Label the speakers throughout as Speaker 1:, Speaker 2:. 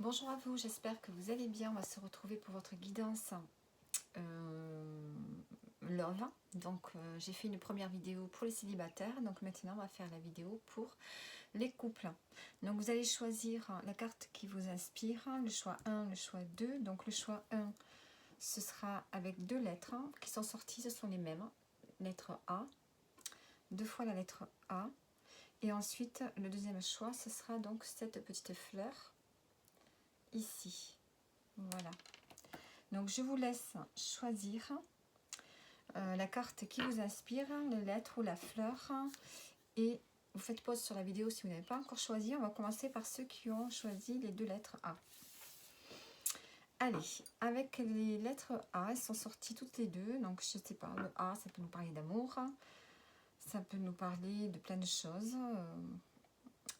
Speaker 1: Bonjour à vous, j'espère que vous allez bien. On va se retrouver pour votre guidance love. Donc j'ai fait une première vidéo pour les célibataires. Donc maintenant on va faire la vidéo pour les couples. Donc vous allez choisir la carte qui vous inspire, le choix 1, le choix 2. Donc le choix 1, ce sera avec deux lettres qui sont sorties, ce sont les mêmes. Lettre A, deux fois la lettre A. Et ensuite le deuxième choix, ce sera donc cette petite fleur ici. Voilà. Donc je vous laisse choisir la carte qui vous inspire, les lettres ou la fleur. Et vous faites pause sur la vidéo si vous n'avez pas encore choisi. On va commencer par ceux qui ont choisi les deux lettres A. Allez, avec les lettres A, elles sont sorties toutes les deux. Donc je ne sais pas, le A, ça peut nous parler d'amour. Ça peut nous parler de plein de choses.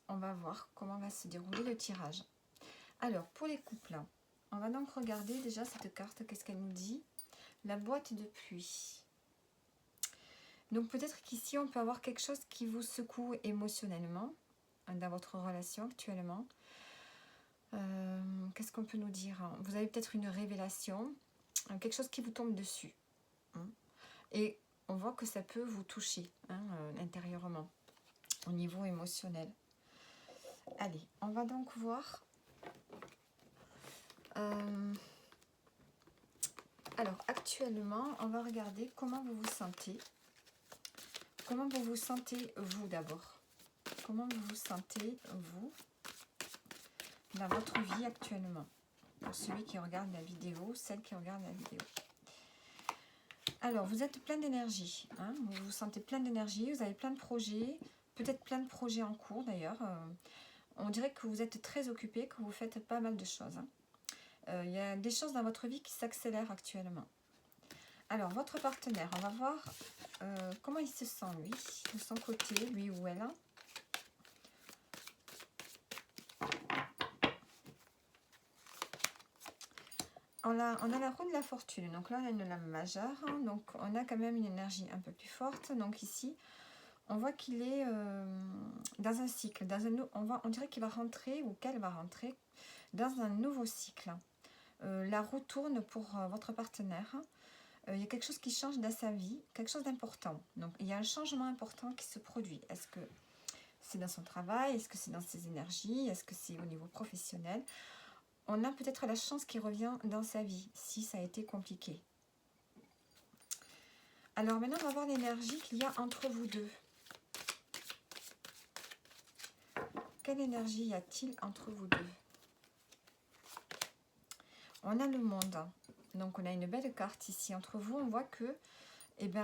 Speaker 1: On va voir comment va se dérouler le tirage. Alors, pour les couples, on va donc regarder déjà cette carte, qu'est-ce qu'elle nous dit. La boîte de pluie. Donc peut-être qu'ici, on peut avoir quelque chose qui vous secoue émotionnellement dans votre relation actuellement. Qu'est-ce qu'on peut nous dire? Vous avez peut-être une révélation, quelque chose qui vous tombe dessus. Et on voit que ça peut vous toucher intérieurement, au niveau émotionnel. Allez, on va donc voir. Alors actuellement, on va regarder comment vous vous sentez. Comment vous vous sentez vous d'abord? Comment vous vous sentez vous dans votre vie actuellement? Pour celui qui regarde la vidéo, celle qui regarde la vidéo. Alors, vous êtes plein d'énergie. Vous vous sentez plein d'énergie, vous avez plein de projets, peut-être plein de projets en cours d'ailleurs. On dirait que vous êtes très occupé, que vous faites pas mal de choses. Il y a des choses dans votre vie qui s'accélèrent actuellement. Alors, votre partenaire, on va voir comment il se sent lui, de son côté, lui ou elle. On a la roue de la fortune, donc là on a une lame majeure, donc on a quand même une énergie un peu plus forte. Donc ici, on voit qu'il est dans un cycle, on dirait qu'il va rentrer ou qu'elle va rentrer dans un nouveau cycle. La roue tourne pour votre partenaire. Il y a quelque chose qui change dans sa vie, quelque chose d'important. Donc il y a un changement important qui se produit. Est-ce que c'est dans son travail? Est-ce que c'est dans ses énergies? Est-ce que c'est au niveau professionnel? On a peut-être la chance qui revient dans sa vie, si ça a été compliqué. Alors maintenant, on va voir l'énergie qu'il y a entre vous deux. Quelle énergie y a-t-il entre vous deux? On a le monde. Donc on a une belle carte ici. Entre vous, on voit que, il y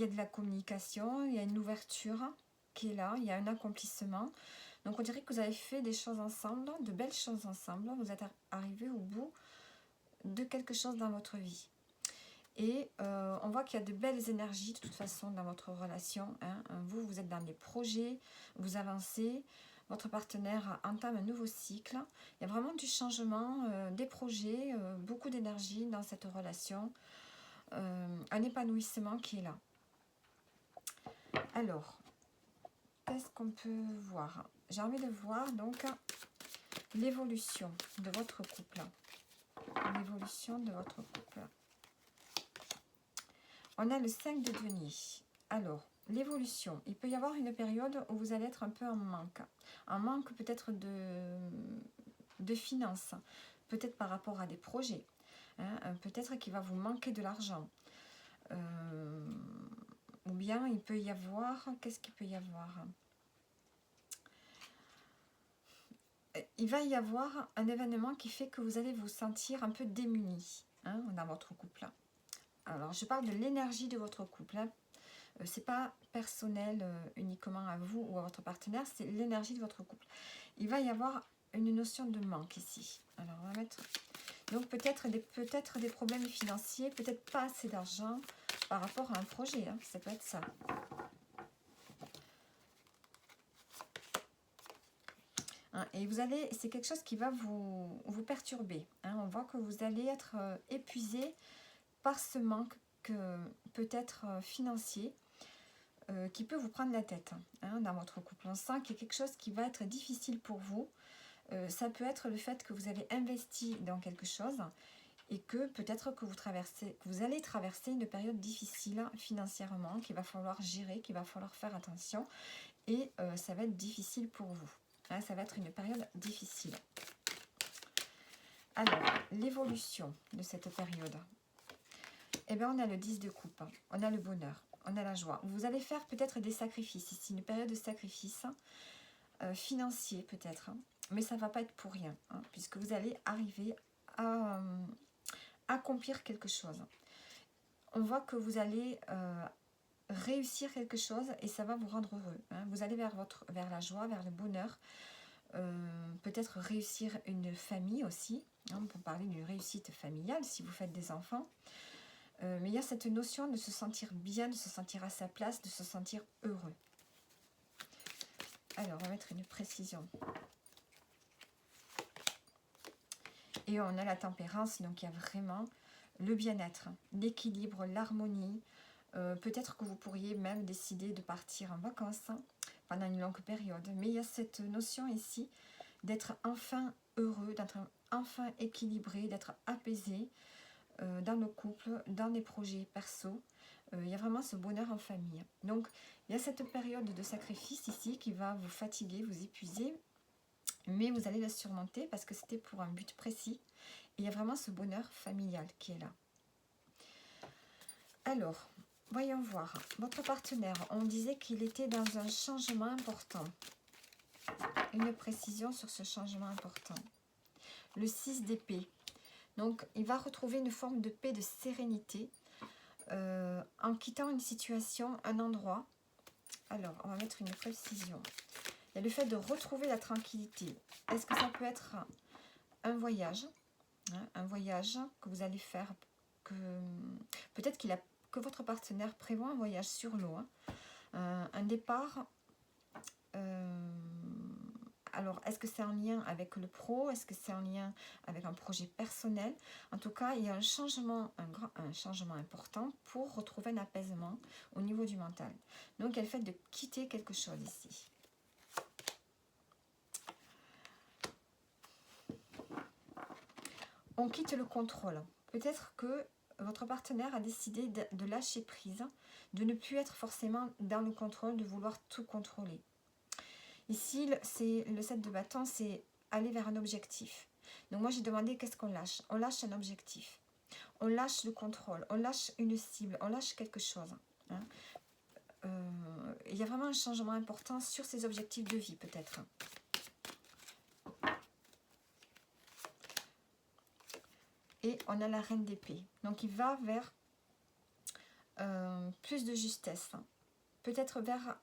Speaker 1: a de la communication, il y a une ouverture qui est là, il y a un accomplissement. Donc on dirait que vous avez fait des choses ensemble, de belles choses ensemble. Vous êtes arrivé au bout de quelque chose dans votre vie. Et on voit qu'il y a de belles énergies de toute façon dans votre relation. Vous êtes dans des projets, vous avancez, votre partenaire entame un nouveau cycle. Il y a vraiment du changement, des projets, beaucoup d'énergie dans cette relation. Un épanouissement qui est là. Alors, qu'est-ce qu'on peut voir? J'ai envie de voir donc l'évolution de votre couple. L'évolution de votre couple. On a le 5 de denier. Alors, l'évolution. Il peut y avoir une période où vous allez être un peu en manque. En manque peut-être de finances. Peut-être par rapport à des projets. Peut-être qu'il va vous manquer de l'argent. Ou bien il peut y avoir... Qu'est-ce qu'il peut y avoir? Il va y avoir un événement qui fait que vous allez vous sentir un peu démunis dans votre couple. Alors, je parle de l'énergie de votre couple. C'est pas personnel uniquement à vous ou à votre partenaire, c'est l'énergie de votre couple. Il va y avoir une notion de manque ici. Alors, on va mettre... Donc, peut-être des problèmes financiers, peut-être pas assez d'argent par rapport à un projet. Ça peut être ça. Et vous allez, c'est quelque chose qui va vous perturber. On voit que vous allez être épuisé par ce manque peut-être financier qui peut vous prendre la tête dans votre couple. On sent qu'il y a quelque chose qui va être difficile pour vous. Ça peut être le fait que vous avez investi dans quelque chose et que peut-être que vous allez traverser une période difficile financièrement, qu'il va falloir gérer, qu'il va falloir faire attention et ça va être difficile pour vous. Hein, ça va être une période difficile. Alors, l'évolution de cette période. Eh bien, on a le 10 de coupe, on a le bonheur, on a la joie. Vous allez faire peut-être des sacrifices ici, une période de sacrifice financier peut-être, mais ça ne va pas être pour rien, hein, puisque vous allez arriver à accomplir quelque chose. On voit que vous allez réussir quelque chose et ça va vous rendre heureux. Hein. Vous allez vers la joie, vers le bonheur, peut-être réussir une famille aussi, hein, pour parler d'une réussite familiale si vous faites des enfants. Mais il y a cette notion de se sentir bien, de se sentir à sa place, de se sentir heureux. Alors, on va mettre une précision. Et on a la tempérance, donc il y a vraiment le bien-être, l'équilibre, l'harmonie. Peut-être que vous pourriez même décider de partir en vacances pendant une longue période. Mais il y a cette notion ici d'être enfin heureux, d'être enfin équilibré, d'être apaisé dans le couple, dans les projets perso. Il y a vraiment ce bonheur en famille. Donc, il y a cette période de sacrifice ici qui va vous fatiguer, vous épuiser. Mais vous allez la surmonter parce que c'était pour un but précis. Et il y a vraiment ce bonheur familial qui est là. Alors, voyons voir. Votre partenaire, on disait qu'il était dans un changement important. Une précision sur ce changement important. Le 6 d'épée. Donc, il va retrouver une forme de paix, de sérénité en quittant une situation, un endroit. Alors, on va mettre une précision. Il y a le fait de retrouver la tranquillité. Est-ce que ça peut être un voyage, hein, un voyage que vous allez faire, peut-être que votre partenaire prévoit un voyage sur l'eau, hein, un départ. Alors, est-ce que c'est en lien avec le pro? Est-ce que c'est en lien avec un projet personnel? En tout cas, il y a un changement, un changement important pour retrouver un apaisement au niveau du mental. Donc, il y a le fait de quitter quelque chose ici. On quitte le contrôle. Peut-être que votre partenaire a décidé de lâcher prise, de ne plus être forcément dans le contrôle, de vouloir tout contrôler. Ici, c'est le 7 de bâton, c'est aller vers un objectif. Donc moi, j'ai demandé qu'est-ce qu'on lâche. On lâche un objectif. On lâche le contrôle. On lâche une cible. On lâche quelque chose. Hein. Il y a vraiment un changement important sur ces objectifs de vie, peut-être. Et on a la reine d'épée. Donc, il va vers plus de justesse. Peut-être vers...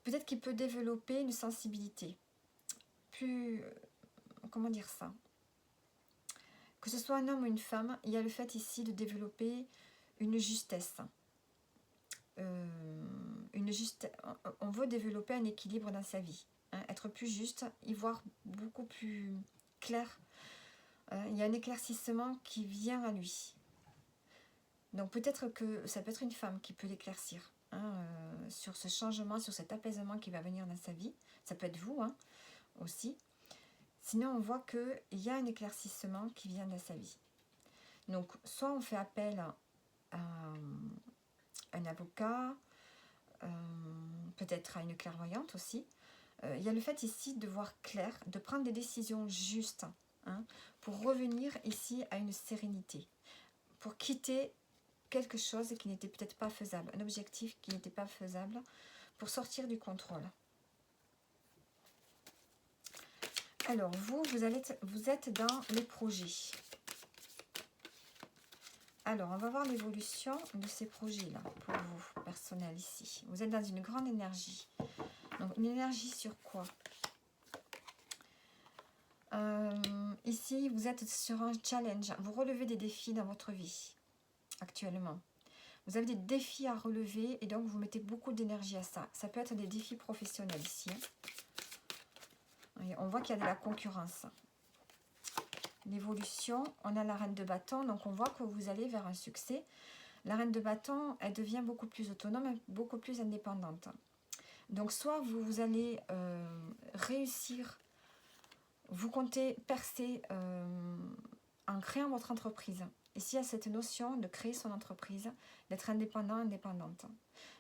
Speaker 1: peut-être qu'il peut développer une sensibilité. Plus... comment dire ça? Que ce soit un homme ou une femme, il y a le fait ici de développer une justesse. On veut développer un équilibre dans sa vie. Hein, être plus juste, y voir beaucoup plus clair. Il y a un éclaircissement qui vient à lui. Donc peut-être que ça peut être une femme qui peut l'éclaircir. Hein, sur ce changement, sur cet apaisement qui va venir dans sa vie. Ça peut être vous, hein, aussi. Sinon, on voit qu'il y a un éclaircissement qui vient de sa vie. Donc, soit on fait appel à un avocat, peut-être à une clairvoyante aussi. Il y a le fait ici de voir clair, de prendre des décisions justes, hein, pour revenir ici à une sérénité, pour quitter quelque chose qui n'était peut-être pas faisable, un objectif qui n'était pas faisable, pour sortir du contrôle. Alors, vous êtes dans les projets. Alors, on va voir l'évolution de ces projets-là, pour vous, personnel ici. Vous êtes dans une grande énergie. Donc, une énergie sur quoi? Ici, vous êtes sur un challenge. Vous relevez des défis dans votre vie, actuellement. Vous avez des défis à relever et donc vous mettez beaucoup d'énergie à ça. Ça peut être des défis professionnels ici. Et on voit qu'il y a de la concurrence. L'évolution, on a la reine de bâton, donc on voit que vous allez vers un succès. La reine de bâton, elle devient beaucoup plus autonome, beaucoup plus indépendante. Donc soit vous allez réussir, vous comptez percer en créant votre entreprise. Et s'il y a cette notion de créer son entreprise, d'être indépendant, indépendante.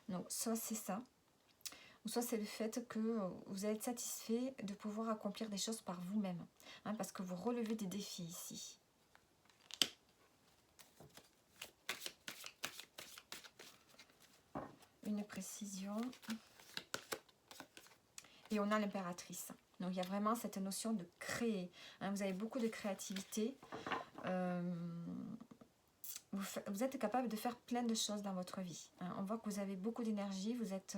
Speaker 1: Donc soit c'est ça, ou soit c'est le fait que vous allez être satisfait de pouvoir accomplir des choses par vous-même. Hein, parce que vous relevez des défis ici. Une précision. Et on a l'impératrice. Donc il y a vraiment cette notion de créer. Hein, vous avez beaucoup de créativité. Vous êtes capable de faire plein de choses dans votre vie. Hein. On voit que vous avez beaucoup d'énergie. Vous êtes,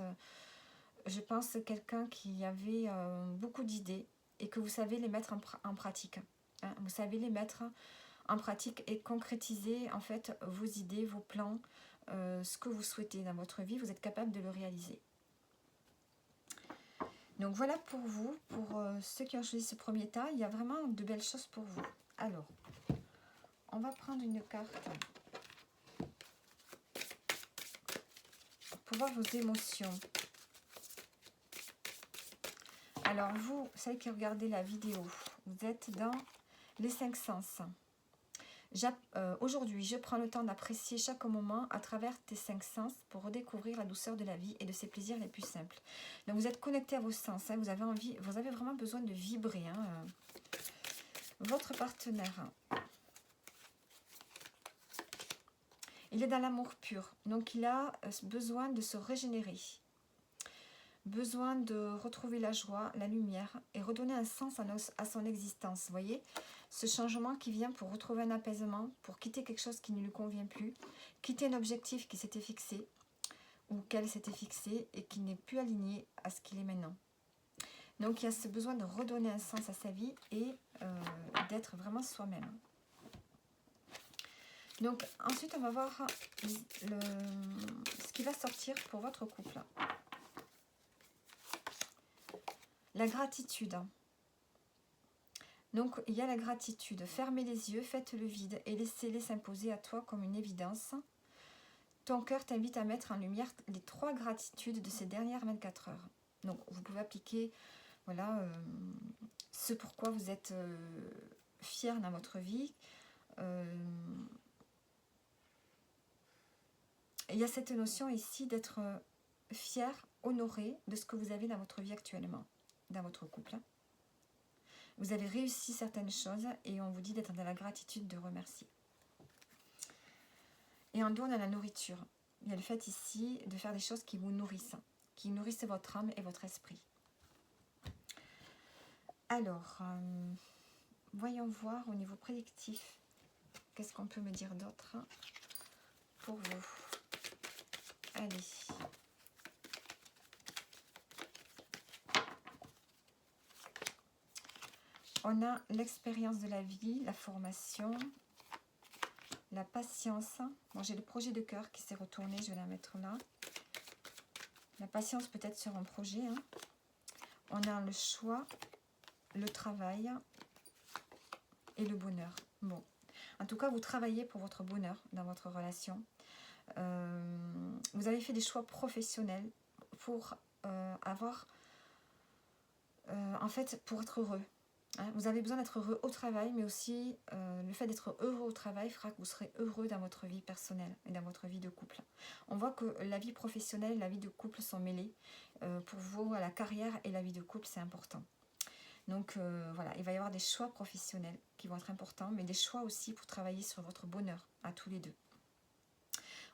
Speaker 1: je pense, quelqu'un qui avait beaucoup d'idées et que vous savez les mettre en pratique. Hein. Vous savez les mettre en pratique et concrétiser en fait vos idées, vos plans, ce que vous souhaitez dans votre vie. Vous êtes capable de le réaliser. Donc voilà pour vous, pour ceux qui ont choisi ce premier tas, il y a vraiment de belles choses pour vous. Alors, on va prendre une carte pour voir vos émotions. Alors vous, celles qui regardez la vidéo, vous êtes dans les 5 sens. Aujourd'hui, je prends le temps d'apprécier chaque moment à travers tes 5 sens pour redécouvrir la douceur de la vie et de ses plaisirs les plus simples. Donc vous êtes connecté à vos sens, hein, vous avez vraiment besoin de vibrer. Hein. Votre partenaire, il est dans l'amour pur, donc il a besoin de se régénérer, besoin de retrouver la joie, la lumière et redonner un sens à son existence. Vous voyez, ce changement qui vient pour retrouver un apaisement, pour quitter quelque chose qui ne lui convient plus, quitter un objectif qui s'était fixé ou qu'elle s'était fixé et qui n'est plus aligné à ce qu'il est maintenant. Donc il y a ce besoin de redonner un sens à sa vie et d'être vraiment soi-même. Donc ensuite on va voir ce qui va sortir pour votre couple. La gratitude. Donc, il y a la gratitude. Fermez les yeux, faites le vide et laissez-les s'imposer à toi comme une évidence. Ton cœur t'invite à mettre en lumière les 3 gratitudes de ces dernières 24 heures. Donc, vous pouvez appliquer voilà, ce pourquoi vous êtes fier dans votre vie. Il y a cette notion ici d'être fier, honoré de ce que vous avez dans votre vie actuellement, dans votre couple. Vous avez réussi certaines choses et on vous dit d'être dans la gratitude, de remercier. Et en dos, on a la nourriture. Il y a le fait ici de faire des choses qui vous nourrissent votre âme et votre esprit. Alors, voyons voir au niveau prédictif, qu'est-ce qu'on peut me dire d'autre pour vous. Allez. On a l'expérience de la vie, la formation, la patience. Bon, j'ai le projet de cœur qui s'est retourné, je vais la mettre là. La patience peut-être sur un projet. Hein. On a le choix, le travail et le bonheur. Bon, en tout cas, vous travaillez pour votre bonheur dans votre relation. Vous avez fait des choix professionnels pour en fait, pour être heureux. Hein, vous avez besoin d'être heureux au travail, mais aussi le fait d'être heureux au travail fera que vous serez heureux dans votre vie personnelle et dans votre vie de couple. On voit que la vie professionnelle et la vie de couple sont mêlées. Pour vous, la carrière et la vie de couple, c'est important. Donc voilà, il va y avoir des choix professionnels qui vont être importants, mais des choix aussi pour travailler sur votre bonheur à tous les deux.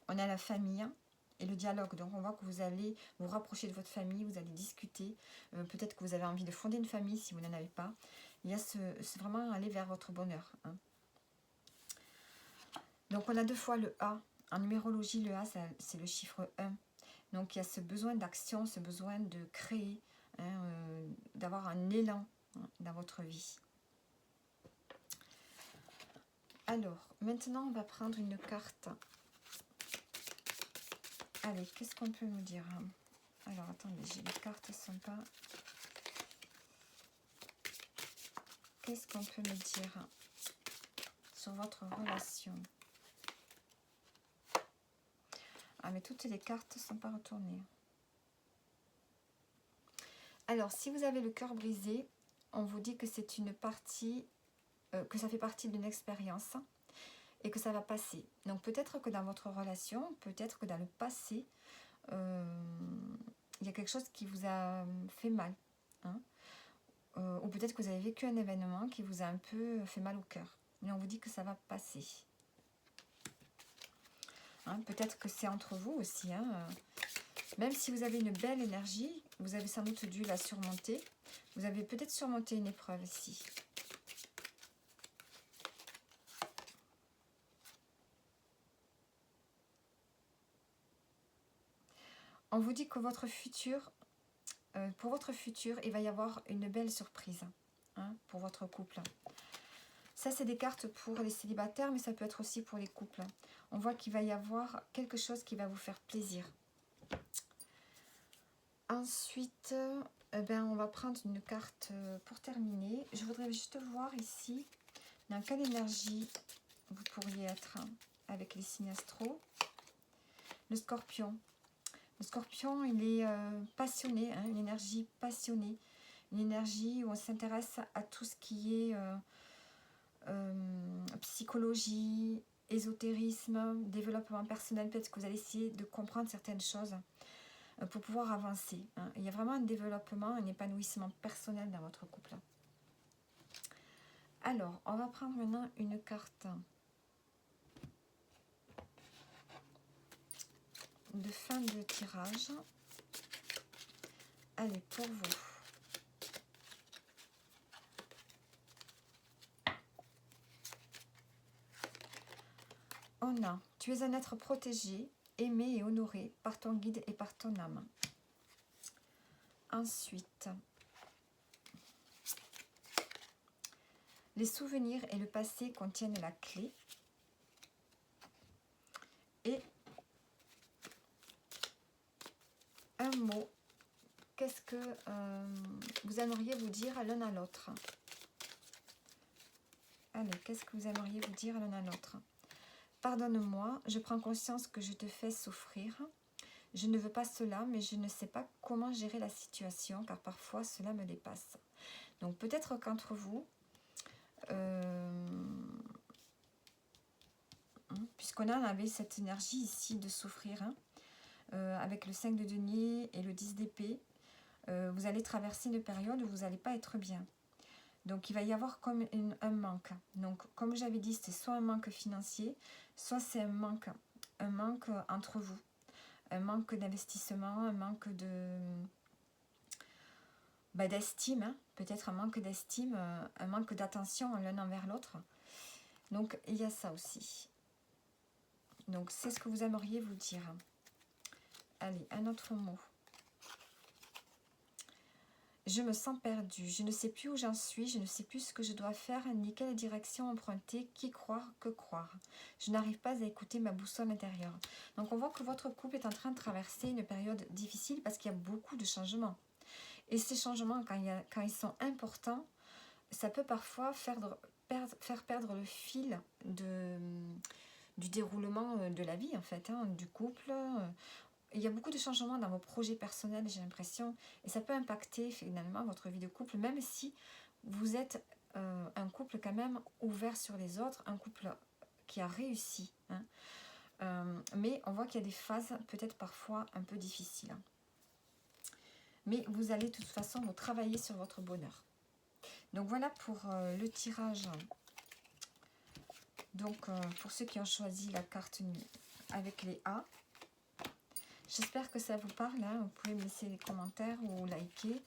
Speaker 1: On a la famille et le dialogue. Donc on voit que vous allez vous rapprocher de votre famille, vous allez discuter. Peut-être que vous avez envie de fonder une famille si vous n'en avez pas. Il y a c'est vraiment aller vers votre bonheur. Hein. Donc on a 2 fois le A. En numérologie, le A, c'est le chiffre 1. Donc il y a ce besoin d'action, ce besoin de créer, hein, d'avoir un élan hein, dans votre vie. Alors, maintenant on va prendre une carte. Allez, qu'est-ce qu'on peut nous dire? Alors, attendez, les cartes ne sont pas... Qu'est-ce qu'on peut me dire sur votre relation? Ah, mais toutes les cartes ne sont pas retournées. Alors, si vous avez le cœur brisé, on vous dit que c'est une partie, que ça fait partie d'une expérience et que ça va passer. Donc, peut-être que dans votre relation, peut-être que dans le passé, il y a quelque chose qui vous a fait mal. Hein, ou peut-être que vous avez vécu un événement qui vous a un peu fait mal au cœur. Mais on vous dit que ça va passer. Hein, peut-être que c'est entre vous aussi. Hein, même si vous avez une belle énergie, vous avez sans doute dû la surmonter. Vous avez peut-être surmonté une épreuve ici. On vous dit que votre futur, pour votre futur, il va y avoir une belle surprise, hein, pour votre couple. Ça, c'est des cartes pour les célibataires, mais ça peut être aussi pour les couples. On voit qu'il va y avoir quelque chose qui va vous faire plaisir. Ensuite, on va prendre une carte pour terminer. Je voudrais juste voir ici dans quelle énergie vous pourriez être avec les signes astro. Le scorpion. Le scorpion, il est passionné, hein, une énergie passionnée. Une énergie où on s'intéresse à tout ce qui est psychologie, ésotérisme, développement personnel. Peut-être que vous allez essayer de comprendre certaines choses pour pouvoir avancer. Hein. Il y a vraiment un développement, un épanouissement personnel dans votre couple. Alors, on va prendre maintenant une carte de fin de tirage. Allez, pour vous. On a, tu es un être protégé, aimé et honoré par ton guide et par ton âme. Ensuite, les souvenirs et le passé contiennent la clé. Et un mot, qu'est-ce que vous aimeriez vous dire à l'un à l'autre? Allez, qu'est-ce que vous aimeriez vous dire à l'un à l'autre? Pardonne-moi, je prends conscience que je te fais souffrir. Je ne veux pas cela, mais je ne sais pas comment gérer la situation, car parfois cela me dépasse. Donc peut-être qu'entre vous, puisqu'on avait cette énergie ici de souffrir, hein, avec le 5 de denier et le 10 d'épée, vous allez traverser une période où vous n'allez pas être bien. Donc il va y avoir comme un manque. Donc comme j'avais dit, c'est soit un manque financier, soit c'est un manque entre vous. Un manque d'investissement, un manque d'estime, hein, peut-être un manque d'estime, un manque d'attention l'un envers l'autre. Donc il y a ça aussi. Donc c'est ce que vous aimeriez vous dire. Allez, un autre mot. Je me sens perdue, je ne sais plus où j'en suis, je ne sais plus ce que je dois faire, ni quelle direction emprunter, qui croire, que croire. Je n'arrive pas à écouter ma boussole intérieure. Donc on voit que votre couple est en train de traverser une période difficile parce qu'il y a beaucoup de changements. Et ces changements, quand ils sont importants, ça peut parfois faire perdre le fil du déroulement de la vie, en fait, hein, du couple. Il y a beaucoup de changements dans vos projets personnels, j'ai l'impression, et ça peut impacter finalement votre vie de couple, même si vous êtes un couple quand même ouvert sur les autres, un couple qui a réussi. Hein. Mais on voit qu'il y a des phases peut-être parfois un peu difficiles. Mais vous allez de toute façon vous travailler sur votre bonheur. Donc voilà pour le tirage. Donc pour ceux qui ont choisi la carte avec les A. J'espère que ça vous parle. Hein. Vous pouvez me laisser des commentaires ou liker.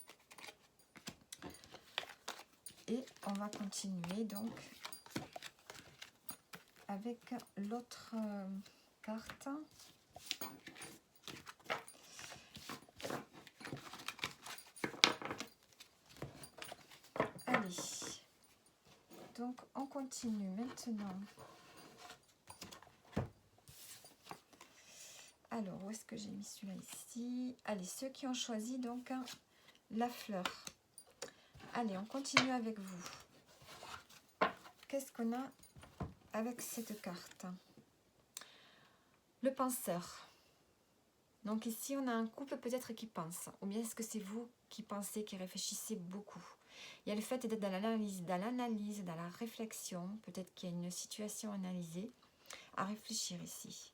Speaker 1: Et on va continuer donc avec l'autre carte. Allez. Donc on continue maintenant. Alors, où est-ce que j'ai mis celui-là ici? Allez, ceux qui ont choisi donc la fleur. Allez, on continue avec vous. Qu'est-ce qu'on a avec cette carte? Le penseur. Donc ici, on a un couple peut-être qui pense. Ou bien est-ce que c'est vous qui pensez, qui réfléchissez beaucoup? Il y a le fait d'être dans l'analyse, dans la réflexion. Peut-être qu'il y a une situation analysée à réfléchir ici.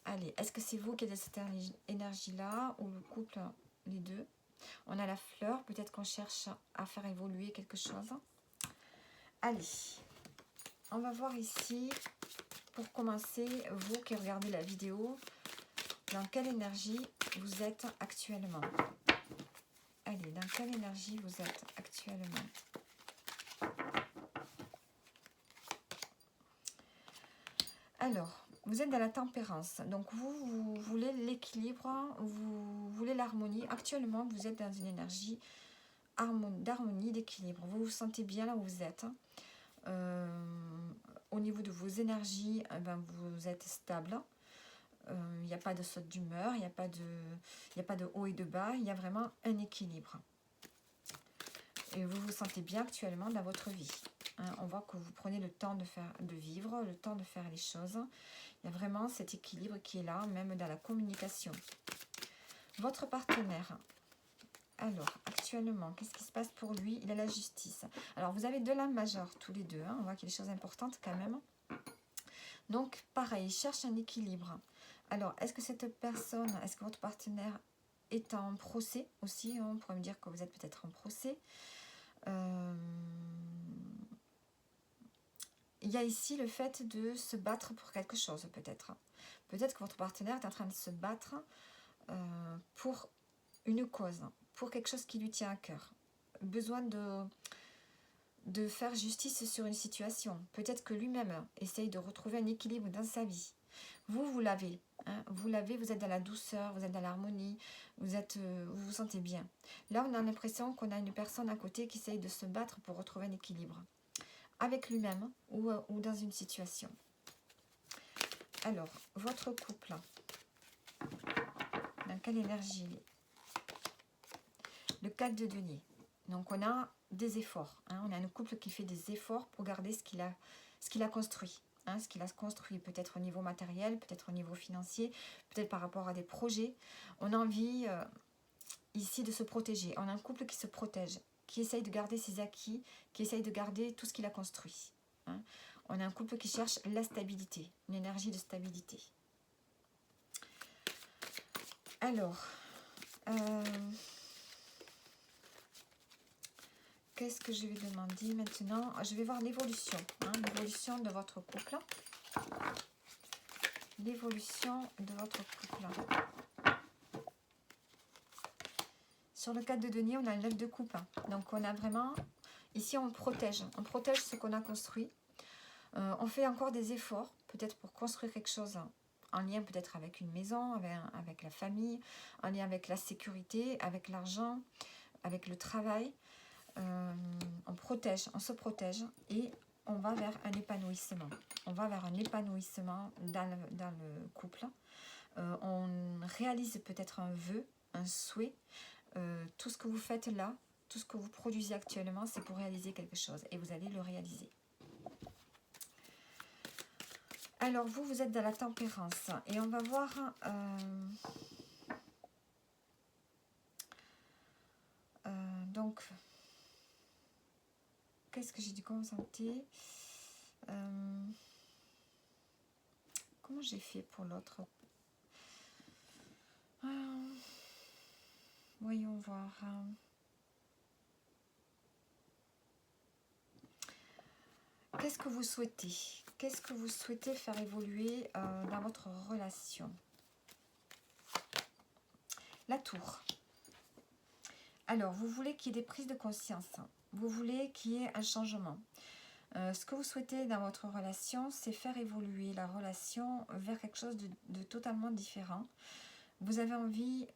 Speaker 1: Allez, est-ce que c'est vous qui êtes dans cette énergie-là ou le couple, les deux? On a la fleur, peut-être qu'on cherche à faire évoluer quelque chose. Allez, on va voir ici, pour commencer, vous qui regardez la vidéo, dans quelle énergie vous êtes actuellement? Allez, dans quelle énergie vous êtes actuellement? Alors, vous êtes dans la tempérance. Donc, vous voulez l'équilibre, vous voulez l'harmonie. Actuellement, vous êtes dans une énergie d'harmonie, d'équilibre. Vous vous sentez bien là où vous êtes. Au niveau de vos énergies, ben, vous êtes stable. Il n'y a pas de saute d'humeur, il n'y a pas de haut et de bas. Il y a vraiment un équilibre. Et vous vous sentez bien actuellement dans votre vie. Hein, on voit que vous prenez le temps de vivre, le temps de faire les choses. Il y a vraiment cet équilibre qui est là, même dans la communication. Votre partenaire, alors, actuellement, qu'est-ce qui se passe pour lui? Il a la justice. Alors, vous avez deux lames majeures, tous les deux. Hein, on voit qu'il y a des choses importantes quand même. Donc, pareil, il cherche un équilibre. Alors, est-ce que cette personne, est-ce que votre partenaire est en procès aussi? On pourrait me dire que vous êtes peut-être en procès. Il y a ici le fait de se battre pour quelque chose, peut-être. Peut-être que votre partenaire est en train de se battre pour une cause, pour quelque chose qui lui tient à cœur. Besoin de faire justice sur une situation. Peut-être que lui-même essaye de retrouver un équilibre dans sa vie. Vous l'avez. Hein, vous l'avez, vous êtes dans la douceur, vous êtes dans l'harmonie, vous vous sentez bien. Là, on a l'impression qu'on a une personne à côté qui essaye de se battre pour retrouver un équilibre. Avec lui-même ou dans une situation. Alors, votre couple, dans quelle énergie il est? Le 4 de denier. Donc, on a des efforts. Hein, on a un couple qui fait des efforts pour garder ce qu'il a construit. Hein, ce qu'il a construit, peut-être au niveau matériel, peut-être au niveau financier, peut-être par rapport à des projets. On a envie ici de se protéger. On a un couple qui se protège, qui essaye de garder ses acquis, qui essaye de garder tout ce qu'il a construit. Hein. On a un couple qui cherche la stabilité, une énergie de stabilité. Alors, qu'est-ce que je vais demander maintenant? Je vais voir l'évolution, hein, l'évolution de votre couple. L'évolution de votre couple. Sur le 4 de denier, on a le 9 de coupe. Donc, on a vraiment... Ici, on protège ce qu'on a construit. On fait encore des efforts, peut-être pour construire quelque chose en lien peut-être avec une maison, avec la famille, en lien avec la sécurité, avec l'argent, avec le travail. On se protège et on va vers un épanouissement. On va vers un épanouissement dans le couple. On réalise peut-être un vœu, un souhait. Tout ce que vous faites là, tout ce que vous produisez actuellement, c'est pour réaliser quelque chose et vous allez le réaliser. Alors, vous êtes dans la tempérance et on va voir... donc, qu'est-ce que j'ai dû consentir? Comment j'ai fait pour l'autre? Voyons voir. Qu'est-ce que vous souhaitez? Qu'est-ce que vous souhaitez faire évoluer dans votre relation? La tour. Alors, vous voulez qu'il y ait des prises de conscience. Vous voulez qu'il y ait un changement. Ce que vous souhaitez dans votre relation, c'est faire évoluer la relation vers quelque chose de totalement différent. Vous avez envie,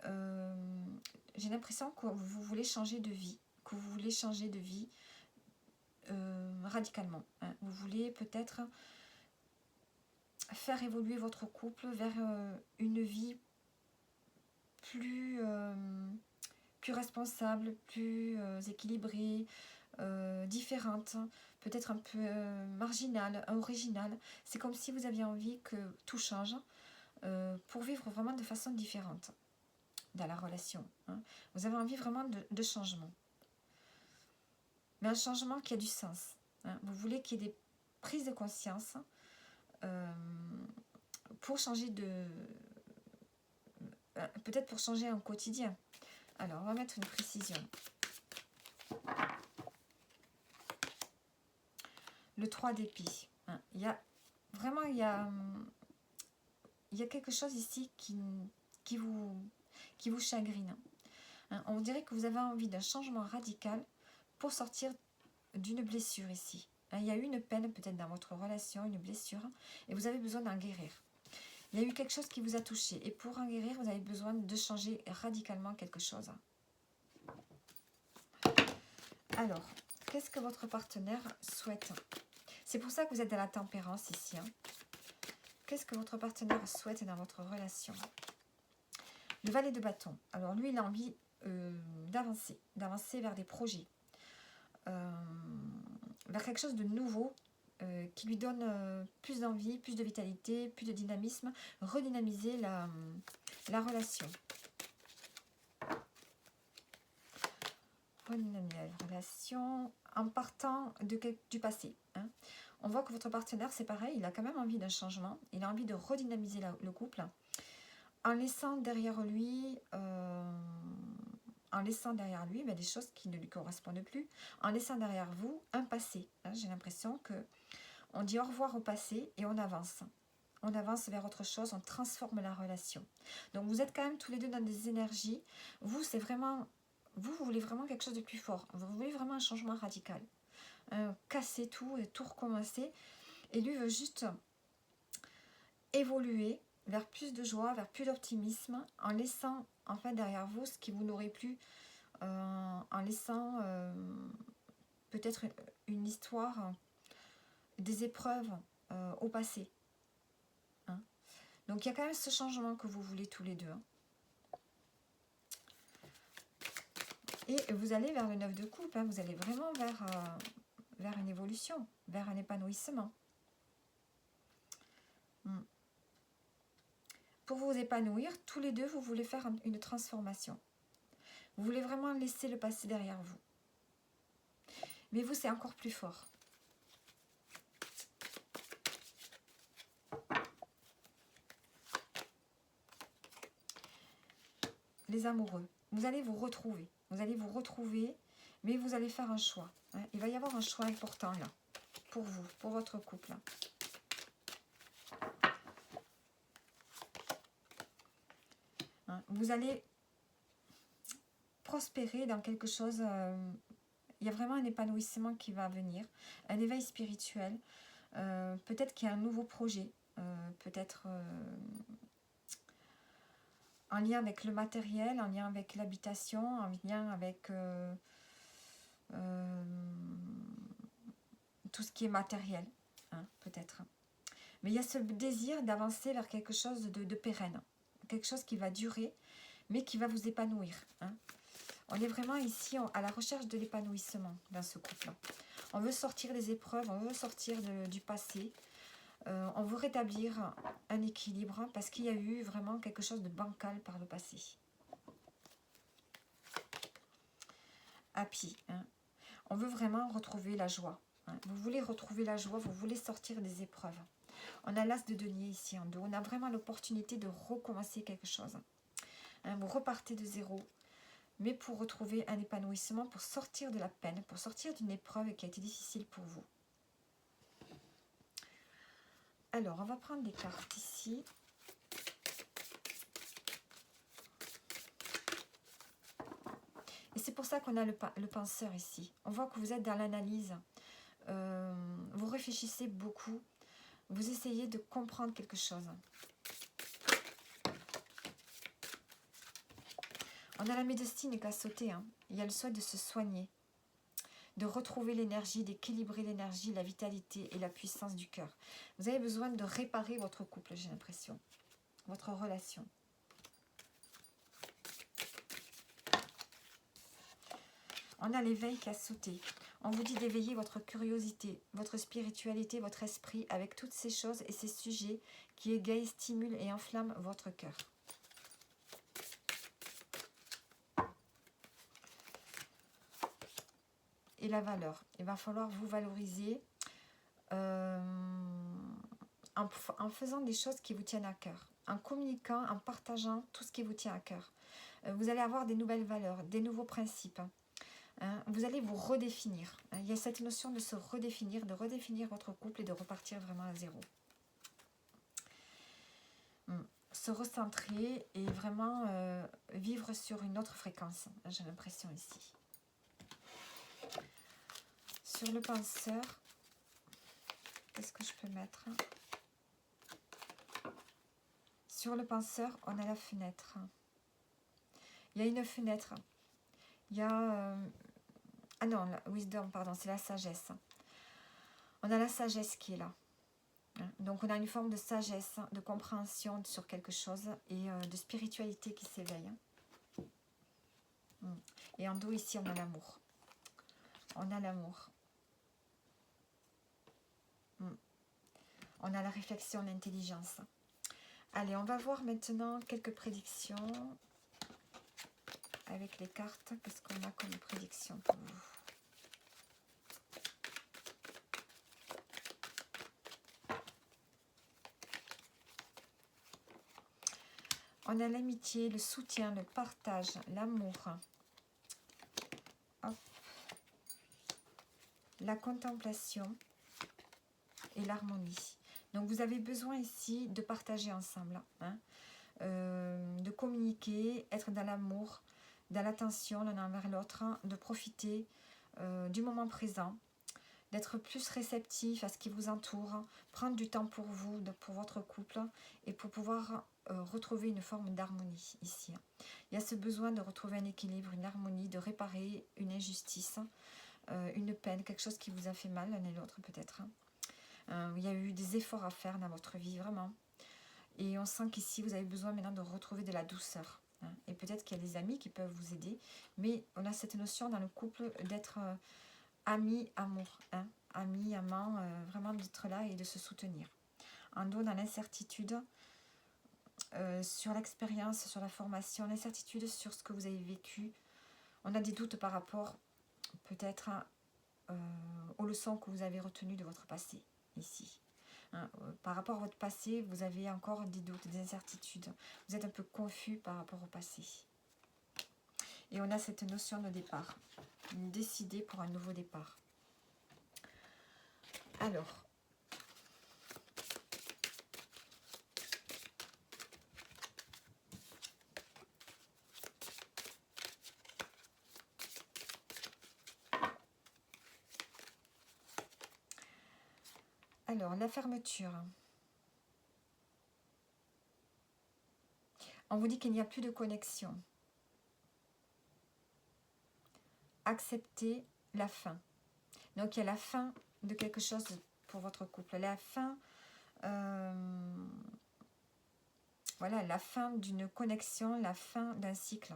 Speaker 1: j'ai l'impression que vous voulez changer de vie, radicalement. Hein. Vous voulez peut-être faire évoluer votre couple vers une vie plus responsable, plus équilibrée, différente, peut-être un peu marginale, originale. C'est comme si vous aviez envie que tout change, pour vivre vraiment de façon différente dans la relation. Hein. Vous avez envie vraiment de changement. Mais un changement qui a du sens. Hein. Vous voulez qu'il y ait des prises de conscience pour changer de... peut-être pour changer un quotidien. Alors, on va mettre une précision. Le 3 d'épée. Hein. Il y a vraiment, il y a quelque chose ici qui vous chagrine. Hein. On dirait que vous avez envie d'un changement radical pour sortir d'une blessure ici. Hein. Il y a eu une peine peut-être dans votre relation, une blessure, et vous avez besoin d'en guérir. Il y a eu quelque chose qui vous a touché, et pour en guérir, vous avez besoin de changer radicalement quelque chose. Alors, qu'est-ce que votre partenaire souhaite? C'est pour ça que vous êtes dans la tempérance ici. Hein. Qu'est-ce que votre partenaire souhaite dans votre relation? Le valet de bâton. Alors lui, il a envie d'avancer vers des projets, vers quelque chose de nouveau, qui lui donne plus d'envie, plus de vitalité, plus de dynamisme, redynamiser la relation. Redynamiser la relation en partant du passé. Hein. On voit que votre partenaire, c'est pareil, il a quand même envie d'un changement, il a envie de redynamiser le couple, en laissant derrière lui... des choses qui ne lui correspondent plus, en laissant derrière vous un passé. Hein, j'ai l'impression que on dit au revoir au passé et on avance. On avance vers autre chose, on transforme la relation. Donc vous êtes quand même tous les deux dans des énergies. Vous, c'est vraiment... Vous voulez vraiment quelque chose de plus fort. Vous voulez vraiment un changement radical. Casser tout et tout recommencer. Et lui veut juste évoluer vers plus de joie, vers plus d'optimisme, en laissant en fait derrière vous ce qui vous n'aurait plus, en laissant peut-être une histoire, des épreuves au passé. Hein. Donc il y a quand même ce changement que vous voulez tous les deux. Hein. Et vous allez vers le 9 de coupe, hein. Vous allez vraiment vers une évolution, vers un épanouissement. Pour vous épanouir, tous les deux, vous voulez faire une transformation. Vous voulez vraiment laisser le passé derrière vous. Mais vous, c'est encore plus fort. Les amoureux, vous allez vous retrouver. Vous allez vous retrouver, mais vous allez faire un choix. Hein. Il va y avoir un choix important là, pour vous, pour votre couple. Là. Hein. Vous allez prospérer dans quelque chose... il y a vraiment un épanouissement qui va venir, un éveil spirituel. Peut-être qu'il y a un nouveau projet, peut-être en lien avec le matériel, en lien avec l'habitation, en lien avec tout ce qui est matériel, hein, peut-être. Mais il y a ce désir d'avancer vers quelque chose de pérenne, quelque chose qui va durer, mais qui va vous épanouir. Hein. On est vraiment ici à la recherche de l'épanouissement dans ce couple. On veut sortir des épreuves, on veut sortir du passé. On veut rétablir un équilibre parce qu'il y a eu vraiment quelque chose de bancal par le passé. Happy. Hein. On veut vraiment retrouver la joie. Hein. Vous voulez retrouver la joie, vous voulez sortir des épreuves. On a l'as de denier ici en dos. On a vraiment l'opportunité de recommencer quelque chose. Hein. Vous repartez de zéro. Mais pour retrouver un épanouissement, pour sortir de la peine, pour sortir d'une épreuve qui a été difficile pour vous. Alors, on va prendre des cartes ici. Et c'est pour ça qu'on a le penseur ici. On voit que vous êtes dans l'analyse. Vous réfléchissez beaucoup. Vous essayez de comprendre quelque chose. On a la médecine qui a sauté. Hein. Il y a le souhait de se soigner, de retrouver l'énergie, d'équilibrer l'énergie, la vitalité et la puissance du cœur. Vous avez besoin de réparer votre couple, j'ai l'impression. Votre relation. On a l'éveil qui a sauté. On vous dit d'éveiller votre curiosité, votre spiritualité, votre esprit avec toutes ces choses et ces sujets qui égayent, stimulent et enflamment votre cœur. Et la valeur. Il va falloir vous valoriser en faisant des choses qui vous tiennent à cœur, en communiquant, en partageant tout ce qui vous tient à cœur. Vous allez avoir des nouvelles valeurs, des nouveaux principes. Vous allez vous redéfinir. Il y a cette notion de se redéfinir, de redéfinir votre couple et de repartir vraiment à zéro. Se recentrer et vraiment vivre sur une autre fréquence, j'ai l'impression ici. Sur le penseur, qu'est-ce que je peux mettre? Sur le penseur, on a la fenêtre. Il y a une fenêtre. Il y a... ah non, la wisdom, pardon, c'est la sagesse. On a la sagesse qui est là. Donc on a une forme de sagesse, de compréhension sur quelque chose et de spiritualité qui s'éveille. Et en dos ici, on a l'amour. On a l'amour. On a la réflexion, l'intelligence. Allez, on va voir maintenant quelques prédictions avec les cartes. Qu'est-ce qu'on a comme prédiction pour vous? On a l'amitié, le soutien, le partage, l'amour. La contemplation et l'harmonie. Donc vous avez besoin ici de partager ensemble, de communiquer, être dans l'amour, dans l'attention l'un envers l'autre, de profiter du moment présent, d'être plus réceptif à ce qui vous entoure, prendre du temps pour vous, pour votre couple et pour pouvoir retrouver une forme d'harmonie ici. Il y a ce besoin de retrouver un équilibre, une harmonie, de réparer une injustice, une peine, quelque chose qui vous a fait mal l'un et l'autre peut-être. Il y a eu des efforts à faire dans votre vie, vraiment. Et on sent qu'ici, vous avez besoin maintenant de retrouver de la douceur. Et peut-être qu'il y a des amis qui peuvent vous aider. Mais on a cette notion dans le couple d'être ami, amour. Ami, amant, vraiment d'être là et de se soutenir. En dos, dans l'incertitude sur l'expérience, sur la formation, l'incertitude sur ce que vous avez vécu. On a des doutes par rapport peut-être aux leçons que vous avez retenues de votre passé. Ici. Par rapport à votre passé, vous avez encore des doutes, des incertitudes. Vous êtes un peu confus par rapport au passé. Et on a cette notion de départ. Décider pour un nouveau départ. Alors, la fermeture. On vous dit qu'il n'y a plus de connexion. Acceptez la fin. Donc, il y a la fin de quelque chose pour votre couple. La fin, voilà, la fin d'une connexion, la fin d'un cycle.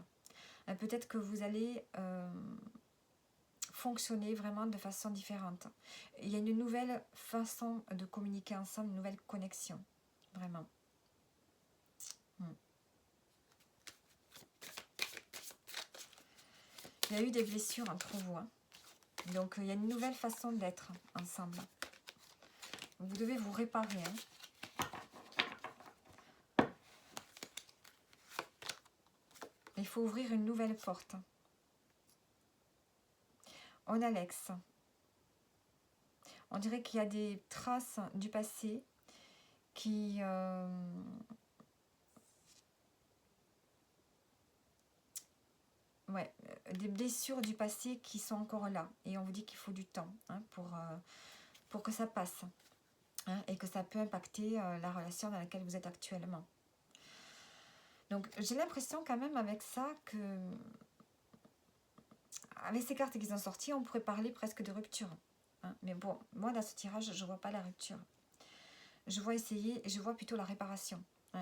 Speaker 1: Peut-être que vous allez fonctionner vraiment de façon différente. Il y a une nouvelle façon de communiquer ensemble, une nouvelle connexion, vraiment. Il y a eu des blessures entre vous. Donc, il y a une nouvelle façon d'être ensemble. Vous devez vous réparer. Il faut ouvrir une nouvelle porte. On a l'ex. On dirait qu'il y a des traces du passé qui... des blessures du passé qui sont encore là. Et on vous dit qu'il faut du temps pour que ça passe. Et que ça peut impacter la relation dans laquelle vous êtes actuellement. Donc j'ai l'impression quand même avec ça que... Avec ces cartes qui sont sorties, on pourrait parler presque de rupture. Mais bon, moi dans ce tirage, je ne vois pas la rupture. Je vois essayer, je vois plutôt la réparation.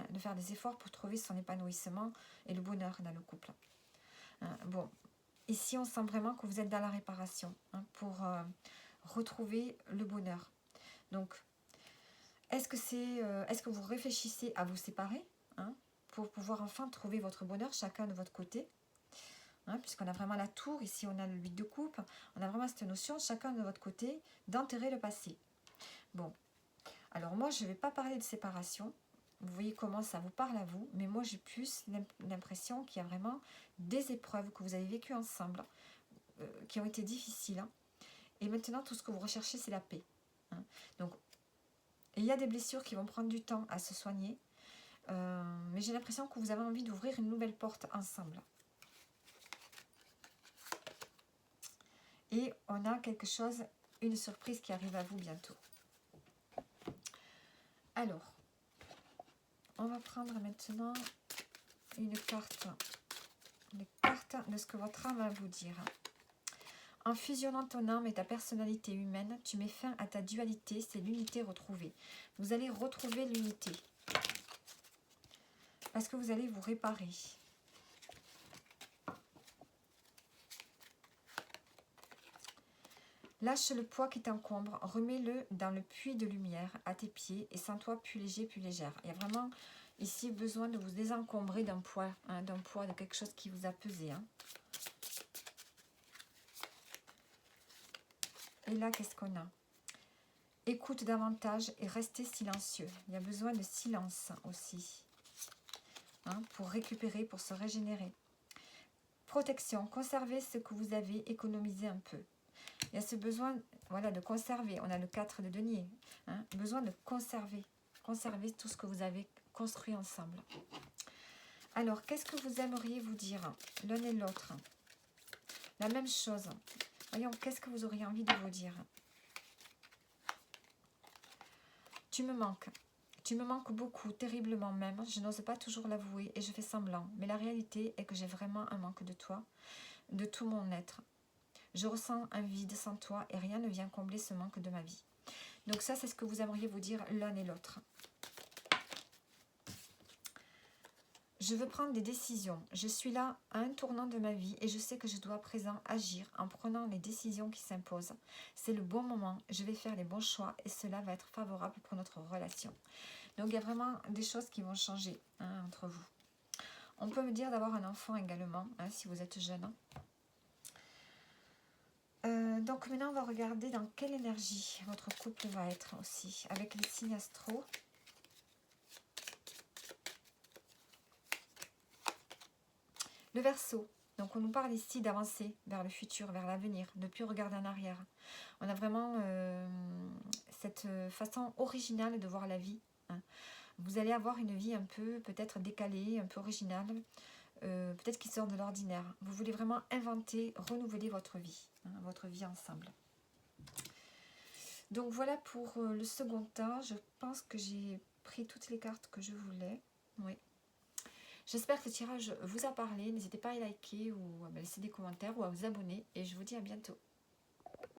Speaker 1: De faire des efforts pour trouver son épanouissement et le bonheur dans le couple. Bon, ici, on sent vraiment que vous êtes dans la réparation hein, pour retrouver le bonheur. Donc, est-ce que vous réfléchissez à vous séparer hein, pour pouvoir enfin trouver votre bonheur, chacun de votre côté hein, puisqu'on a vraiment la tour, ici on a le 8 de coupe, on a vraiment cette notion, chacun de votre côté, d'enterrer le passé. Bon, alors moi je ne vais pas parler de séparation, vous voyez comment ça vous parle à vous, mais moi j'ai plus l'impression qu'il y a vraiment des épreuves que vous avez vécues ensemble, qui ont été difficiles, hein, et maintenant tout ce que vous recherchez c'est la paix. Hein. Donc il y a des blessures qui vont prendre du temps à se soigner, mais j'ai l'impression que vous avez envie d'ouvrir une nouvelle porte ensemble. Et on a quelque chose, une surprise qui arrive à vous bientôt. Alors, on va prendre maintenant une carte de ce que votre âme va vous dire. En fusionnant ton âme et ta personnalité humaine, tu mets fin à ta dualité, c'est l'unité retrouvée. Vous allez retrouver l'unité. Parce que vous allez vous réparer. Lâche le poids qui t'encombre, remets-le dans le puits de lumière à tes pieds et sens-toi plus léger, plus légère. Il y a vraiment ici besoin de vous désencombrer d'un poids, hein, de quelque chose qui vous a pesé. Hein. Et là, qu'est-ce qu'on a? Écoute davantage et restez silencieux. Il y a besoin de silence aussi, hein, pour récupérer, pour se régénérer. Protection, conservez ce que vous avez, économisez un peu. Il y a ce besoin voilà, de conserver. On a le 4 de denier. Hein, besoin de conserver. Conserver tout ce que vous avez construit ensemble. Alors, qu'est-ce que vous aimeriez vous dire l'un et l'autre? La même chose. Voyons, qu'est-ce que vous auriez envie de vous dire? Tu me manques. Tu me manques beaucoup, terriblement même. Je n'ose pas toujours l'avouer et je fais semblant. Mais la réalité est que j'ai vraiment un manque de toi, de tout mon être. Je ressens un vide sans toi et rien ne vient combler ce manque de ma vie. Donc ça, c'est ce que vous aimeriez vous dire l'un et l'autre. Je veux prendre des décisions. Je suis là à un tournant de ma vie et je sais que je dois à présent agir en prenant les décisions qui s'imposent. C'est le bon moment, je vais faire les bons choix et cela va être favorable pour notre relation. Donc il y a vraiment des choses qui vont changer hein, entre vous. On peut me dire d'avoir un enfant également, hein, si vous êtes jeune. Donc maintenant on va regarder dans quelle énergie votre couple va être aussi, avec les signes astro. Le Verseau, donc on nous parle ici d'avancer vers le futur, vers l'avenir, de ne plus regarder en arrière. On a vraiment cette façon originale de voir la vie. Hein. Vous allez avoir une vie un peu peut-être décalée, un peu originale, peut-être qui sort de l'ordinaire. Vous voulez vraiment inventer, renouveler votre vie ensemble. Donc voilà pour le second tas. Je pense que j'ai pris toutes les cartes que je voulais. Oui. J'espère que ce tirage vous a parlé. N'hésitez pas à liker ou à me laisser des commentaires ou à vous abonner. Et je vous dis à bientôt.